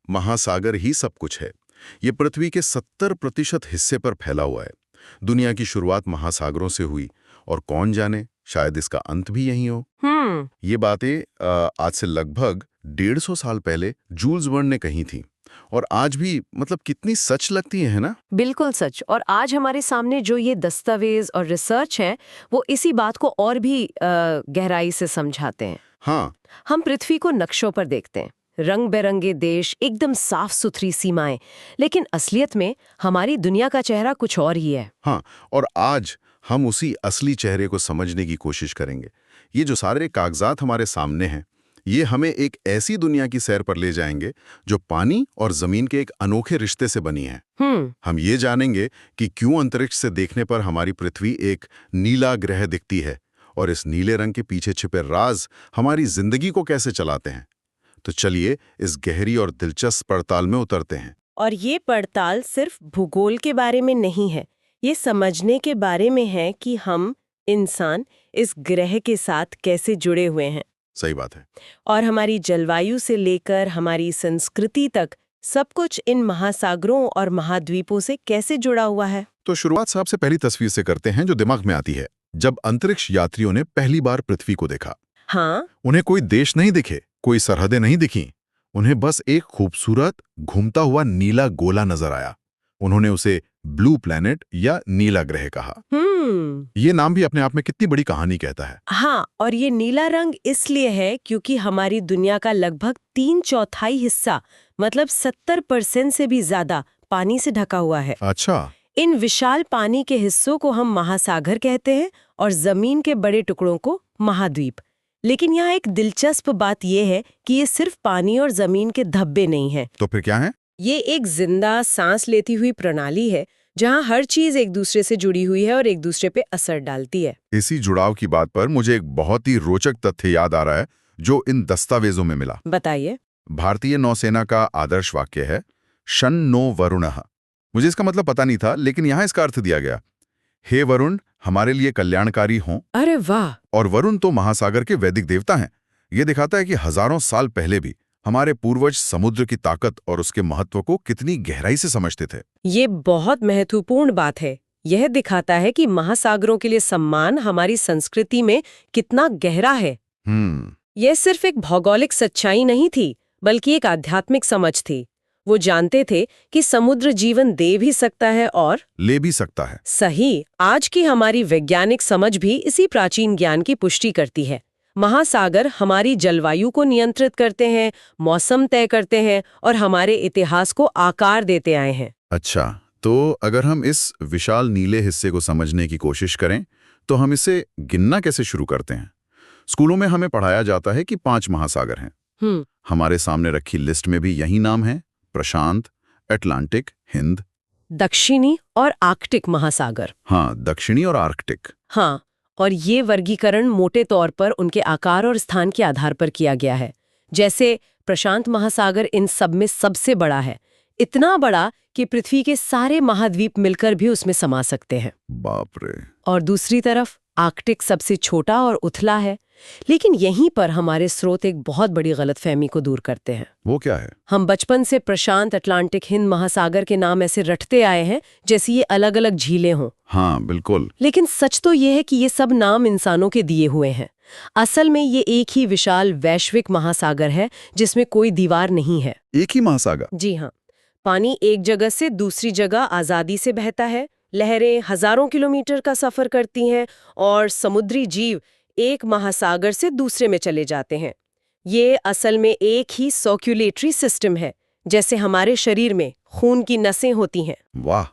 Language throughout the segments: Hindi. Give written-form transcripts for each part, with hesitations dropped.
महासागर ही सब कुछ है। ये पृथ्वी के 70% हिस्से पर फैला हुआ है। दुनिया की शुरुआत महासागरों से हुई और कौन जाने शायद इसका अंत भी यही हो। ये बातें आज से लगभग 150 साल पहले जूल्स वर्न ने कही थी और आज भी मतलब कितनी सच लगती है ना? बिल्कुल सच। और आज हमारे सामने जो ये दस्तावेज और रिसर्च है वो इसी बात को और भी गहराई से समझाते हैं। हाँ। हम पृथ्वी को नक्शों पर देखते हैं, रंग बिरंगे देश, एकदम साफ सुथरी सीमाएं, लेकिन असलियत में हमारी दुनिया का चेहरा कुछ और ही है। हाँ, और आज हम उसी असली चेहरे को समझने की कोशिश करेंगे। ये जो सारे कागजात हमारे सामने हैं, ये हमें एक ऐसी दुनिया की सैर पर ले जाएंगे जो पानी और जमीन के एक अनोखे रिश्ते से बनी है। हम ये जानेंगे कि क्यों अंतरिक्ष से देखने पर हमारी पृथ्वी एक नीला ग्रह दिखती है और इस नीले रंग के पीछे छिपे राज हमारी जिंदगी को कैसे चलाते हैं। तो चलिए इस गहरी और दिलचस्प पड़ताल में उतरते हैं। और ये पड़ताल सिर्फ भूगोल के बारे में नहीं है, ये समझने के बारे में है कि हम इंसान इस ग्रह के साथ कैसे जुड़े हुए हैं। सही बात है। और हमारी जलवायु से लेकर हमारी संस्कृति तक सब कुछ इन महासागरों और महाद्वीपों से कैसे जुड़ा हुआ है। तो शुरुआत सबसे पहली तस्वीर से करते हैं जो दिमाग में आती है, जब अंतरिक्ष यात्रियों ने पहली बार पृथ्वी को देखा। हाँ, उन्हें कोई देश नहीं दिखे, कोई सरहदें नहीं दिखी, उन्हें बस एक खूबसूरत घूमता हुआ नीला गोला नजर आया। उन्होंने उसे ब्लू प्लैनेट या नीला ग्रह कहा। ये नाम भी अपने आप में कितनी बड़ी कहानी कहता है। हाँ, और ये नीला रंग इसलिए है क्योंकि हमारी दुनिया का लगभग 3/4 हिस्सा, मतलब 70% से भी ज्यादा पानी से ढका हुआ है। अच्छा। इन विशाल पानी के हिस्सों को हम महासागर कहते हैं और जमीन के बड़े टुकड़ों को महाद्वीप। लेकिन यहाँ एक दिलचस्प बात यह है कि ये सिर्फ पानी और जमीन के धब्बे नहीं हैं। तो फिर क्या है? ये एक जिंदा सांस लेती हुई प्रणाली है जहाँ हर चीज एक दूसरे से जुड़ी हुई है और एक दूसरे पे असर डालती है। इसी जुड़ाव की बात पर मुझे एक बहुत ही रोचक तथ्य याद आ रहा है जो इन दस्तावेजों में मिला। बताइए। भारतीय नौसेना का आदर्श वाक्य है शन नो वरुणः। मुझे इसका मतलब पता नहीं था, लेकिन यहाँ इसका अर्थ दिया गया, हे वरुण हमारे लिए कल्याणकारी हों। अरे वाह! और वरुण तो महासागर के वैदिक देवता हैं। ये दिखाता है कि हजारों साल पहले भी हमारे पूर्वज समुद्र की ताकत और उसके महत्व को कितनी गहराई से समझते थे। ये बहुत महत्वपूर्ण बात है। यह दिखाता है कि महासागरों के लिए सम्मान हमारी संस्कृति में कितना गहरा है। यह सिर्फ एक भौगोलिक सच्चाई नहीं थी, बल्कि एक आध्यात्मिक समझ थी। वो जानते थे कि समुद्र जीवन दे भी सकता है और ले भी सकता है। सही। आज की हमारी वैज्ञानिक समझ भी इसी प्राचीन ज्ञान की पुष्टि करती है। महासागर हमारी जलवायु को नियंत्रित करते हैं, मौसम तय करते हैं और हमारे इतिहास को आकार देते आए हैं। अच्छा, तो अगर हम इस विशाल नीले हिस्से को समझने की कोशिश करें तो हम इसे गिनना कैसे शुरू करते हैं? स्कूलों में हमें पढ़ाया जाता है कि 5 महासागर हैं। हमारे सामने रखी लिस्ट में भी यही नाम है, प्रशांत, अटलांटिक, हिंद, दक्षिणी और आर्कटिक महासागर। हाँ, दक्षिणी और आर्कटिक। हाँ, और ये वर्गीकरण मोटे तौर पर उनके आकार और स्थान के आधार पर किया गया है। जैसे प्रशांत महासागर इन सब में सबसे बड़ा है, इतना बड़ा कि पृथ्वी के सारे महाद्वीप मिलकर भी उसमें समा सकते हैं। बाप रे। और दूसरी तरफ आर्कटिक सबसे छोटा और उथला है। लेकिन यहीं पर हमारे स्रोत एक बहुत बड़ी गलतफहमी को दूर करते हैं। वो क्या है? हम बचपन से प्रशांत, अटलांटिक, हिंद महासागर के नाम ऐसे रटते आए हैं जैसे ये अलग अलग झीलें हों। हाँ, बिल्कुल। लेकिन सच तो ये है कि ये सब नाम इंसानों के दिए हुए हैं। असल में ये एक ही विशाल वैश्विक महासागर है जिसमें कोई दीवार नहीं है। एक ही महासागर? जी हाँ। पानी एक जगह से दूसरी जगह आजादी से बहता है, लहरें हजारों किलोमीटर का सफर करती हैं और समुद्री जीव एक महासागर से दूसरे में चले जाते हैं। ये असल में एक ही सर्कुलेटरी सिस्टम है, जैसे हमारे शरीर में खून की नसें होती हैं। वाह,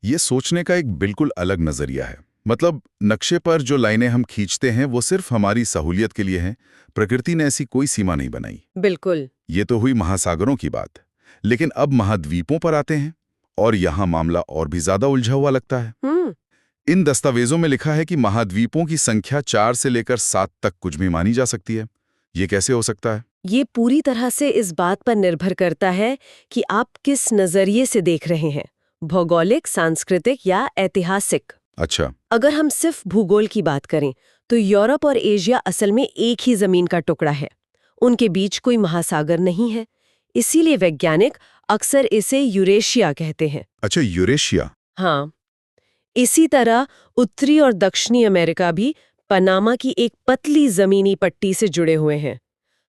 ये सोचने का एक बिल्कुल अलग नजरिया है। मतलब नक्शे पर जो लाइनें हम खींचते हैं वो सिर्फ हमारी सहूलियत के लिए हैं। प्रकृति ने ऐसी कोई सीमा नहीं बनाई। बिल्कुल। ये तो हुई महासागरों की बात, लेकिन अब महाद्वीपों पर आते हैं और यहाँ मामला और भी ज्यादा उलझा हुआ लगता है। इन दस्तावेजों में लिखा है कि महाद्वीपों की संख्या 4 से लेकर 7 तक कुछ भी मानी जा सकती है। ये कैसे हो सकता है? ये पूरी तरह से इस बात पर निर्भर करता है कि आप किस नजरिए से देख रहे हैं, भौगोलिक, सांस्कृतिक या ऐतिहासिक। अच्छा। अगर हम सिर्फ भूगोल की बात करें तो यूरोप और एशिया असल में एक ही जमीन का टुकड़ा है। उनके बीच कोई महासागर नहीं है। इसीलिए वैज्ञानिक अक्सर इसे यूरेशिया कहते हैं। अच्छा, यूरेशिया। हाँ, इसी तरह उत्तरी और दक्षिणी अमेरिका भी पनामा की एक पतली जमीनी पट्टी से जुड़े हुए हैं।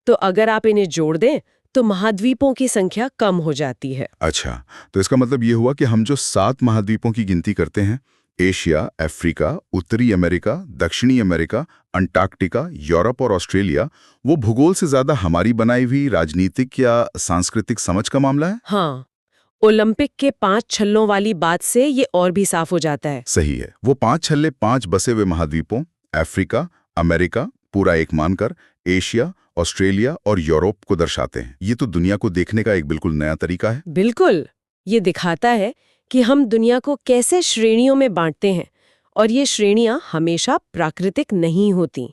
तो अगर आप इन्हें जोड़ दें तो महाद्वीपों की संख्या कम हो जाती है। अच्छा, तो इसका मतलब ये हुआ कि हम जो 7 महाद्वीपों की गिनती करते हैं, एशिया, अफ्रीका, उत्तरी अमेरिका, दक्षिणी अमेरिका, अंटार्कटिका, यूरोप और ऑस्ट्रेलिया, वो भूगोल से ज्यादा हमारी बनाई हुई राजनीतिक या सांस्कृतिक समझ का मामला है? हाँ, ओलंपिक के 5 छल्लों वाली बात से ये और भी साफ हो जाता है। सही है। वो 5 छल्ले 5 बसे हुए महाद्वीपों, अफ्रीका, अमेरिका, पूरा एक मानकर, एशिया, ऑस्ट्रेलिया और यूरोप को दर्शाते हैं। ये तो दुनिया को देखने का एक बिल्कुल नया तरीका है। बिल्कुल, ये दिखाता है कि हम दुनिया को कैसे श्रेणियों में बांटते हैं, और ये श्रेणियां हमेशा प्राकृतिक नहीं होती।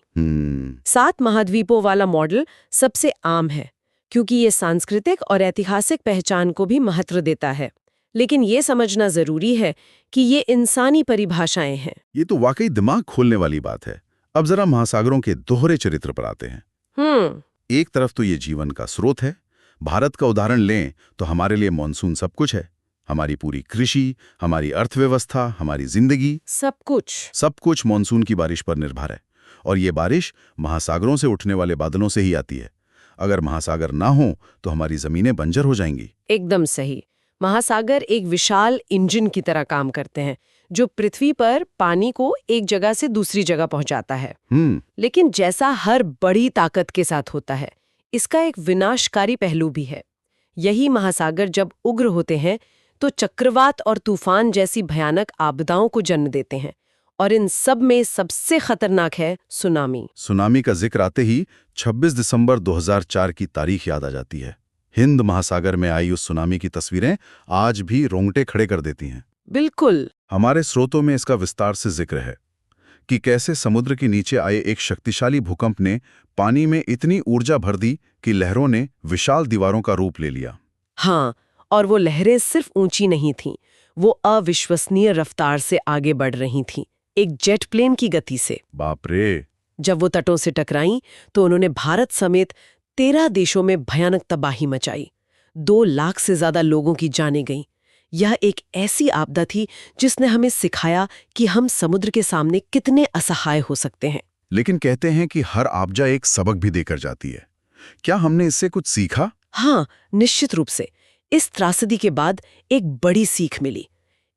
7 महाद्वीपों वाला मॉडल सबसे आम है, क्योंकि ये सांस्कृतिक और ऐतिहासिक पहचान को भी महत्व देता है। लेकिन ये समझना जरूरी है कि ये इंसानी परिभाषाएं हैं। ये तो वाकई दिमाग खोलने वाली बात है। अब जरा महासागरों के दोहरे चरित्र पर आते हैं। एक तरफ तो ये जीवन का स्रोत है। भारत का उदाहरण लें तो हमारे लिए मानसून सब कुछ है। हमारी पूरी कृषि, हमारी अर्थव्यवस्था, हमारी जिंदगी, सब कुछ मानसून की बारिश पर निर्भर है। और ये बारिश महासागरों से उठने वाले बादलों से ही आती है। अगर महासागर ना हो तो हमारी जमीनें बंजर हो जाएंगी। एकदम सही। महासागर एक विशाल इंजन की तरह काम करते हैं, जो पृथ्वी पर पानी को एक जगह से दूसरी जगह पहुंचाता है। लेकिन जैसा हर बड़ी ताकत के साथ होता है, इसका एक विनाशकारी पहलू भी है। यही महासागर जब उग्र होते हैं तो चक्रवात और तूफान जैसी भयानक आपदाओं को जन्म देते हैं, और इन सब में सबसे खतरनाक है सुनामी। सुनामी का जिक्र आते ही 26 दिसंबर 2004 की तारीख याद आ जाती है। हिंद महासागर में आई उस सुनामी की तस्वीरें आज भी रोंगटे खड़े कर देती हैं। बिल्कुल। हमारे स्रोतों में इसका विस्तार से जिक्र है कि कैसे समुद्र के नीचे आए एक शक्तिशाली भूकंप ने पानी में इतनी ऊर्जा भर दी कि लहरों ने विशाल दीवारों का रूप ले लिया। हाँ, और वो लहरें सिर्फ ऊंची नहीं थीं, वो अविश्वसनीय रफ्तार से आगे बढ़ रही थीं, एक जेट प्लेन की गति से। बाप रे! जब वो तटों से टकराईं तो उन्होंने भारत समेत 13 देशों में भयानक तबाही मचाई। 2 लाख से ज्यादा लोगों की जानें गईं। यह एक ऐसी आपदा थी जिसने हमें सिखाया कि हम समुद्र के सामने कितने असहाय हो सकते हैं। लेकिन कहते हैं कि हर आपदा एक सबक भी देकर जाती है। क्या हमने इससे कुछ सीखा? हाँ, निश्चित रूप से। इस त्रासदी के बाद एक बड़ी सीख मिली।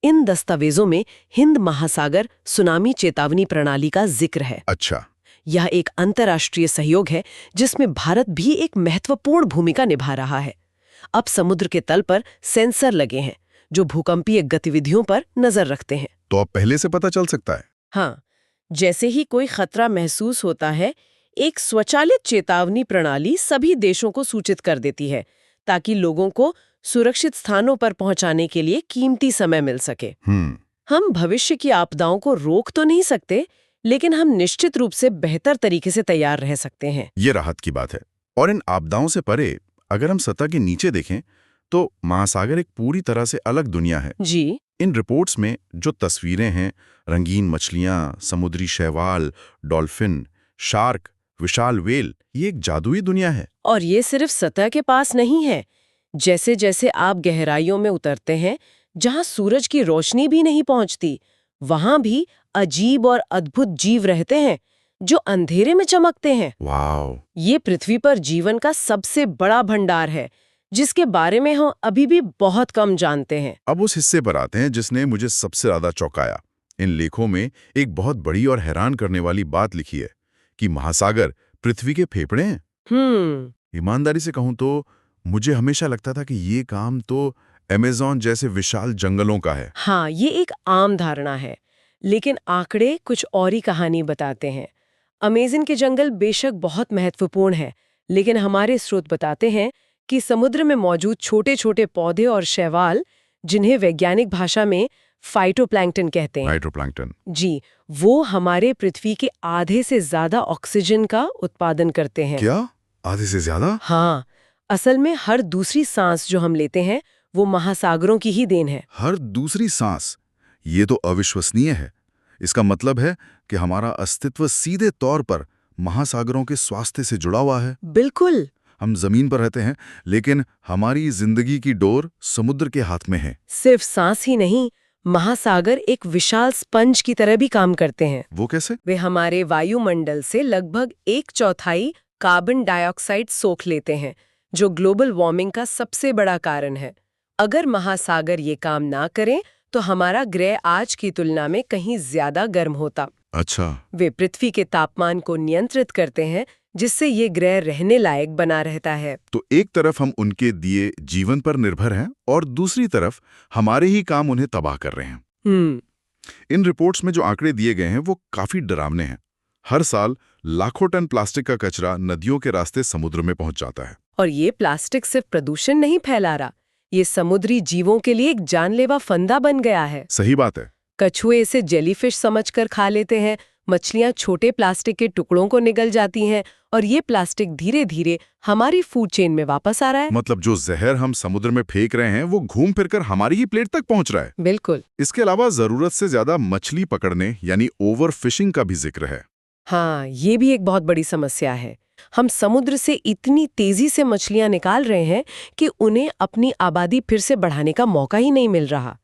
इन दस्तावेजों में हिंद महासागर सुनामी चेतावनी प्रणाली का जिक्र है। अच्छा। यह एक अंतर्राष्ट्रीय सहयोग है जिसमें भारत भी एक महत्वपूर्ण भूमिका निभा रहा है। अब समुद्र के तल पर सेंसर लगे हैं जो भूकंपीय गतिविधियों पर नजर रखते हैं। तो अब पहले से पता चल सकता है? हाँ, जैसे ही कोई खतरा महसूस होता है, एक स्वचालित चेतावनी प्रणाली सभी देशों को सूचित कर देती है, ताकि लोगों को सुरक्षित स्थानों पर पहुंचाने के लिए कीमती समय मिल सके। हम भविष्य की आपदाओं को रोक तो नहीं सकते, लेकिन हम निश्चित रूप से बेहतर तरीके से तैयार रह सकते हैं। ये राहत की बात है। और इन आपदाओं से परे अगर हम सतह के नीचे देखें तो महासागर एक पूरी तरह से अलग दुनिया है। जी। इन रिपोर्ट्स में जो तस्वीरें हैं, रंगीन मछलियां, समुद्री शैवाल, डॉल्फिन, शार्क, विशाल व्हेल, ये एक जादुई दुनिया है। और ये सिर्फ सतह के पास नहीं है। जैसे जैसे आप गहराइयों में उतरते हैं, जहां सूरज की रोशनी भी नहीं पहुंचती, वहां भी अजीब और अद्भुत जीव रहते हैं जो अंधेरे में चमकते हैं। वाव! ये पृथ्वी पर जीवन का सबसे बड़ा भंडार है, जिसके बारे में हम अभी भी बहुत कम जानते हैं। अब उस हिस्से पर आते हैं जिसने मुझे सबसे ज्यादा चौंकाया। इन लेखों में एक बहुत बड़ी और हैरान करने वाली बात लिखी है कि महासागर पृथ्वी के फेफड़े हैं। ईमानदारी से कहूं तो मुझे हमेशा लगता था कि ये काम तो अमेज़न जैसे विशाल जंगलों का है। हाँ, ये एक आम धारणा है, लेकिन आंकड़े कुछ और ही कहानी बताते हैं। अमेज़न के जंगल बेशक बहुत महत्वपूर्ण है, लेकिन हमारे स्रोत बताते हैं कि समुद्र में मौजूद छोटे-छोटे पौधे और शैवाल, जिन्हें वैज्ञानिक भाषा में फाइटोप्लैंक्टन कहते हैं। फाइटोप्लैंक्टन। जी, वो हमारे पृथ्वी के आधे से ज्यादा ऑक्सीजन का उत्पादन करते हैं। क्या? आधे से ज्यादा? हाँ, असल में हर दूसरी सांस जो हम लेते हैं वो महासागरों की ही देन है। हर दूसरी सांस? ये तो अविश्वसनीय है। इसका मतलब है कि हमारा अस्तित्व सीधे तौर पर महासागरों के स्वास्थ्य से जुड़ा हुआ है। बिल्कुल। हम जमीन पर रहते हैं, लेकिन हमारी जिंदगी की डोर समुद्र के हाथ में है। सिर्फ सांस ही नहीं, महासागर एक विशाल स्पंज की तरह भी काम करते हैं। वो कैसे? वे हमारे वायुमंडल से लगभग 1/4 कार्बन डाइऑक्साइड सोख लेते हैं, जो ग्लोबल वार्मिंग का सबसे बड़ा कारण है। अगर महासागर ये काम ना करें तो हमारा ग्रह आज की तुलना में कहीं ज्यादा गर्म होता। अच्छा। वे पृथ्वी के तापमान को नियंत्रित करते हैं, जिससे ये ग्रह रहने लायक बना रहता है। तो एक तरफ हम उनके दिए जीवन पर निर्भर हैं और दूसरी तरफ हमारे ही काम उन्हें तबाह कर रहे हैं। इन रिपोर्ट्स में जो आंकड़े दिए गए हैं वो काफी डरावने हैं। हर साल लाखों टन प्लास्टिक का कचरा नदियों के रास्ते समुद्र में पहुंच जाता है। और ये प्लास्टिक सिर्फ प्रदूषण नहीं फैला रहा, ये समुद्री जीवों के लिए एक जानलेवा फंदा बन गया है। सही बात है। कछुए इसे जेलीफिश समझकर खा लेते हैं, मछलियां छोटे प्लास्टिक के टुकड़ों को निगल जाती हैं, और ये प्लास्टिक धीरे धीरे हमारी फूड चेन में वापस आ रहा है। मतलब जो जहर हम समुद्र में फेंक रहे हैं वो घूम फिरकर हमारी ही प्लेट तक पहुंच रहा है। बिल्कुल। इसके अलावा जरूरत से ज्यादा मछली पकड़ने यानी ओवर फिशिंग का भी जिक्र है। हाँ, ये भी एक बहुत बड़ी समस्या है। हम समुद्र से इतनी तेजी से मछलियां निकाल रहे हैं कि उन्हें अपनी आबादी फिर से बढ़ाने का मौका ही नहीं मिल रहा।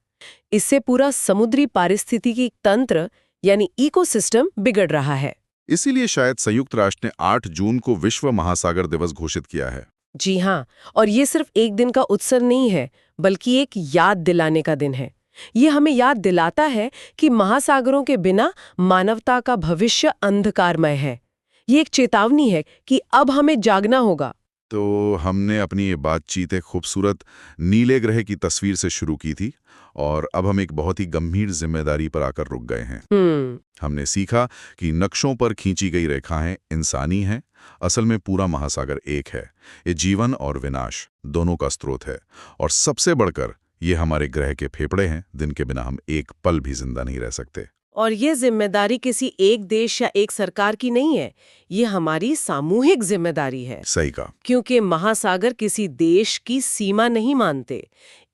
इससे पूरा समुद्री पारिस्थितिकी तंत्र यानी इकोसिस्टम बिगड़ रहा है। इसीलिए शायद संयुक्त राष्ट्र ने 8 जून को विश्व महासागर दिवस घोषित किया है। जी हाँ, और ये सिर्फ एक दिन का उत्सव नहीं है, बल्कि एक याद दिलाने का दिन है। ये हमें याद दिलाता है कि महासागरों के बिना मानवता का भविष्य अंधकारमय है। ये एक चेतावनी है कि अब हमें जागना होगा। तो हमने अपनी ये बातचीत एक खूबसूरत नीले ग्रह की तस्वीर से शुरू की थी और अब हम एक बहुत ही गंभीर जिम्मेदारी पर आकर रुक गए हैं। हमने सीखा कि नक्शों पर खींची गई रेखाएं इंसानी हैं, असल में पूरा महासागर एक है। ये जीवन और विनाश दोनों का स्रोत है, और सबसे बढ़कर ये हमारे ग्रह के फेफड़े हैं, जिनके बिना हम एक पल भी जिंदा नहीं रह सकते। और ये जिम्मेदारी किसी एक देश या एक सरकार की नहीं है, ये हमारी सामूहिक जिम्मेदारी है। सही कहा। क्योंकि महासागर किसी देश की सीमा नहीं मानते।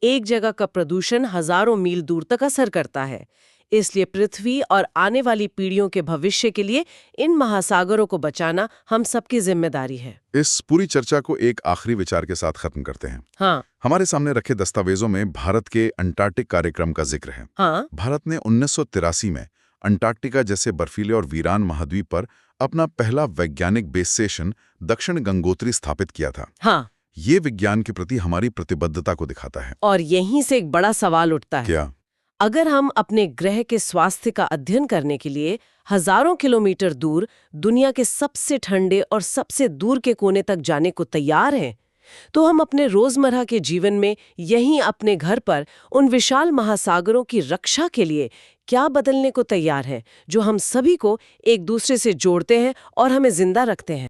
एक जगह का प्रदूषण हजारों मील दूर तक असर करता है। इसलिए पृथ्वी और आने वाली पीढ़ियों के भविष्य के लिए इन महासागरों को बचाना हम सबकी जिम्मेदारी है। इस पूरी चर्चा को एक आखिरी विचार के साथ खत्म करते हैं। हाँ। हमारे सामने रखे दस्तावेजों में भारत के अंटार्कटिक कार्यक्रम का जिक्र है। हाँ। भारत ने 1983 में अंटार्कटिका जैसे बर्फीले और वीरान महाद्वीप पर अपना पहला वैज्ञानिक बेस स्टेशन दक्षिण गंगोत्री स्थापित किया था। हाँ। ये विज्ञान के प्रति हमारी प्रतिबद्धता को दिखाता है। और यहीं से एक बड़ा सवाल उठता है। क्या? अगर हम अपने ग्रह के स्वास्थ्य का अध्ययन करने के लिए हजारों किलोमीटर दूर दुनिया के सबसे ठंडे और सबसे दूर के कोने तक जाने को तैयार हैं, तो हम अपने रोजमर्रा के जीवन में यहीं अपने घर पर उन विशाल महासागरों की रक्षा के लिए क्या बदलने को तैयार हैं, जो हम सभी को एक दूसरे से जोड़ते हैं और हमें जिंदा रखते हैं।